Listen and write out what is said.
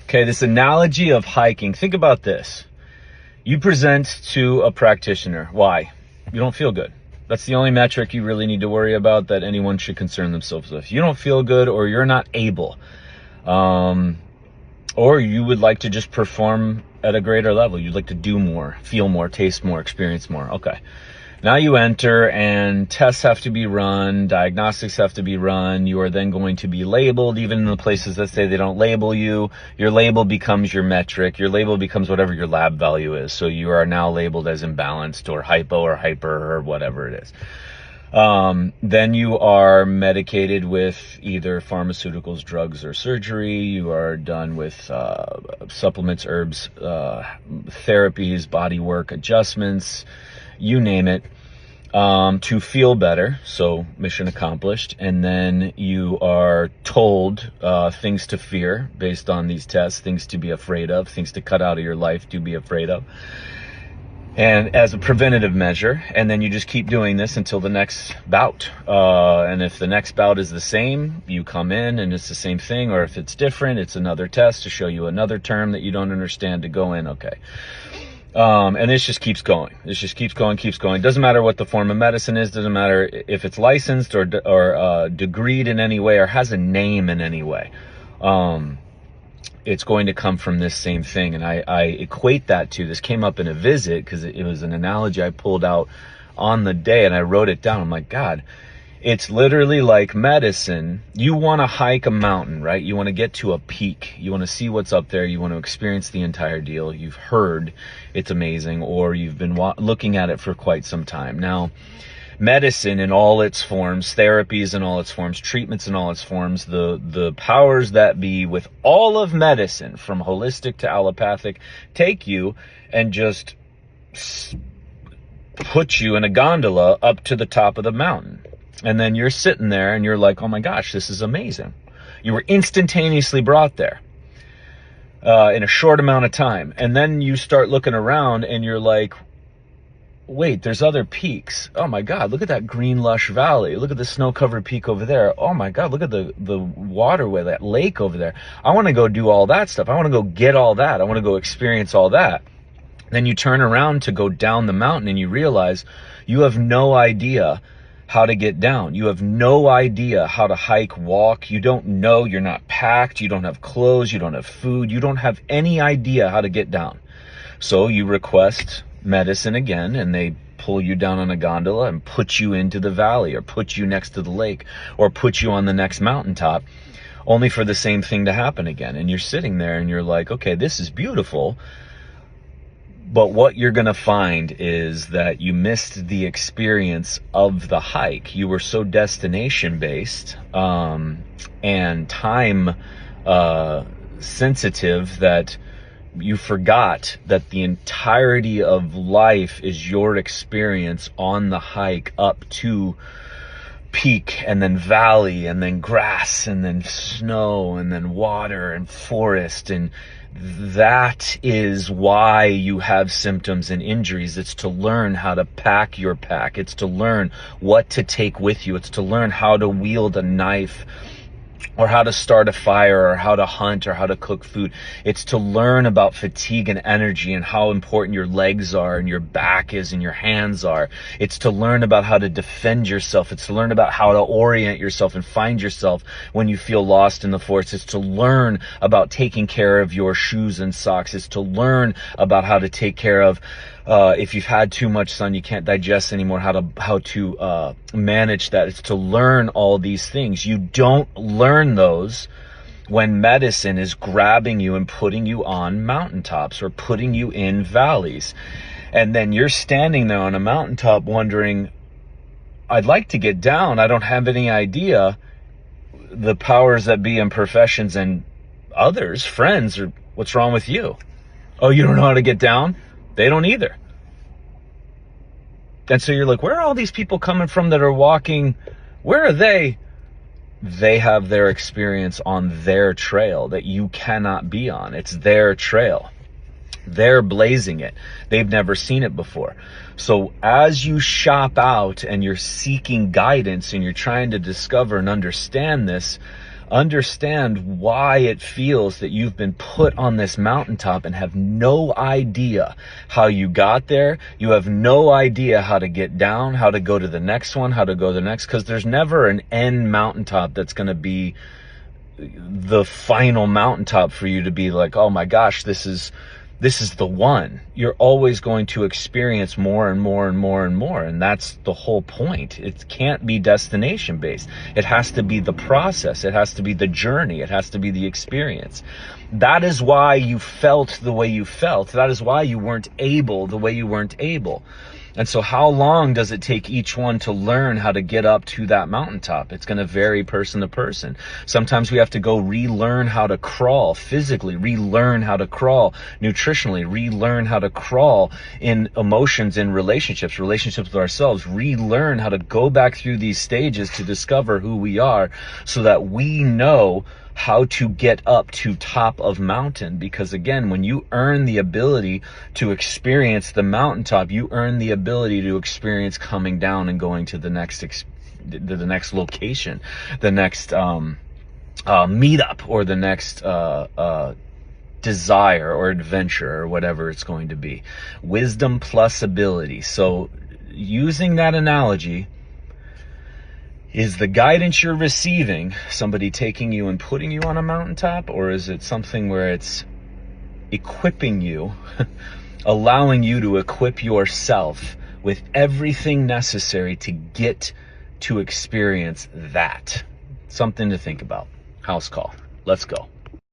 Okay, this analogy of hiking, think about this. You present to a practitioner. Why? You don't feel good. That's the only metric you really need to worry about that anyone should concern themselves with. You don't feel good, or you're not able, or you would like to just perform at a greater level. You'd like to do more, feel more, taste more, experience more. Okay. Now you enter and tests have to be run, diagnostics have to be run. You are then going to be labeled, even in the places that say they don't label you. Your label becomes your metric. Your label becomes whatever your lab value is. So you are now labeled as imbalanced or hypo or hyper or whatever it is. Then you are medicated with either pharmaceuticals, drugs, or surgery. You are done with supplements, herbs, therapies, body work adjustments, you name it, to feel better. So mission accomplished. And then you are told things to fear based on these tests, things to be afraid of, things to cut out of your life to be afraid of, and as a preventative measure. And then you just keep doing this until the next bout. And if the next bout is the same, you come in and it's the same thing. Or if it's different, it's another test to show you another term that you don't understand to go in. Okay. And this just keeps going. This just keeps going, keeps going. Doesn't matter what the form of medicine is. Doesn't matter if it's licensed or degreed in any way or has a name in any way. It's going to come from this same thing. And I equate that to, this came up in a visit because it was an analogy I pulled out on the day and I wrote it down. I'm like, God, it's literally like medicine. You want to hike a mountain, right? You want to get to a peak. You want to see what's up there. You want to experience the entire deal. You've heard it's amazing, or you've been looking at it for quite some time. Now, medicine in all its forms, therapies in all its forms, treatments in all its forms, the powers that be with all of medicine, from holistic to allopathic, take you and just put you in a gondola up to the top of the mountain. And then you're sitting there and you're like, oh my gosh, this is amazing. You were instantaneously brought there in a short amount of time. And then you start looking around and you're like, wait, there's other peaks. Oh my God, look at that green lush valley. Look at the snow-covered peak over there. Oh my God, look at the waterway, that lake over there. I want to go do all that stuff. I want to go get all that. I want to go experience all that. Then you turn around to go down the mountain and you realize you have no idea how to get down. You have no idea how to hike, walk. You don't know. You're not packed. You don't have clothes. You don't have food. You don't have any idea how to get down. So you request medicine again, and they pull you down on a gondola and put you into the valley, or put you next to the lake, or put you on the next mountaintop, only for the same thing to happen again. And you're sitting there and you're like, okay, this is beautiful. But what you're going to find is that you missed the experience of the hike. You were so destination based and time sensitive that you forgot that the entirety of life is your experience on the hike up to peak, and then valley, and then grass, and then snow, and then water and forest. And that is why you have symptoms and injuries. It's to learn how to pack your pack. It's to learn what to take with you. It's to learn how to wield a knife, or how to start a fire, or how to hunt, or how to cook food. It's to learn about fatigue and energy, and how important your legs are, and your back is, and your hands are. It's to learn about how to defend yourself. It's to learn about how to orient yourself and find yourself when you feel lost in the forest. It's to learn about taking care of your shoes and socks. It's to learn about how to take care of, if you've had too much sun, you can't digest anymore, how to manage that. It's to learn all these things. You don't learn those when medicine is grabbing you and putting you on mountaintops, or putting you in valleys. And then you're standing there on a mountaintop wondering, I'd like to get down. I don't have any idea. The powers that be in professions and others, friends, or what's wrong with you? Oh, you don't know how to get down? They don't either. And so you're like, where are all these people coming from that are walking? Where are they? They have their experience on their trail that you cannot be on. It's their trail. They're blazing it. They've never seen it before. So as you shop out and you're seeking guidance and you're trying to discover and understand this, Understand why it feels that you've been put on this mountaintop and have no idea how you got there. You have no idea how to get down, how to go to the next one, how to go to the next, because there's never an end mountaintop that's going to be the final mountaintop for you to be like, oh my gosh, this is the one. You're always going to experience more and more and more and more. And that's the whole point. It can't be destination based. It has to be the process. It has to be the journey. It has to be the experience. That is why you felt the way you felt. That is why you weren't able the way you weren't able. And so how long does it take each one to learn how to get up to that mountaintop? It's going to vary person to person. Sometimes we have to go relearn how to crawl physically, relearn how to crawl nutritionally, relearn how to crawl in emotions, in relationships with ourselves, relearn how to go back through these stages to discover who we are so that we know how to get up to top of mountain. Because again, when you earn the ability to experience the mountaintop, you earn the ability to experience coming down and going to the next location, the next meetup, or the next desire or adventure, or whatever it's going to be. Wisdom plus ability. So using that analogy, is the guidance you're receiving somebody taking you and putting you on a mountaintop, or is it something where it's equipping you, allowing you to equip yourself with everything necessary to get to experience that? Something to think about. House call. Let's go.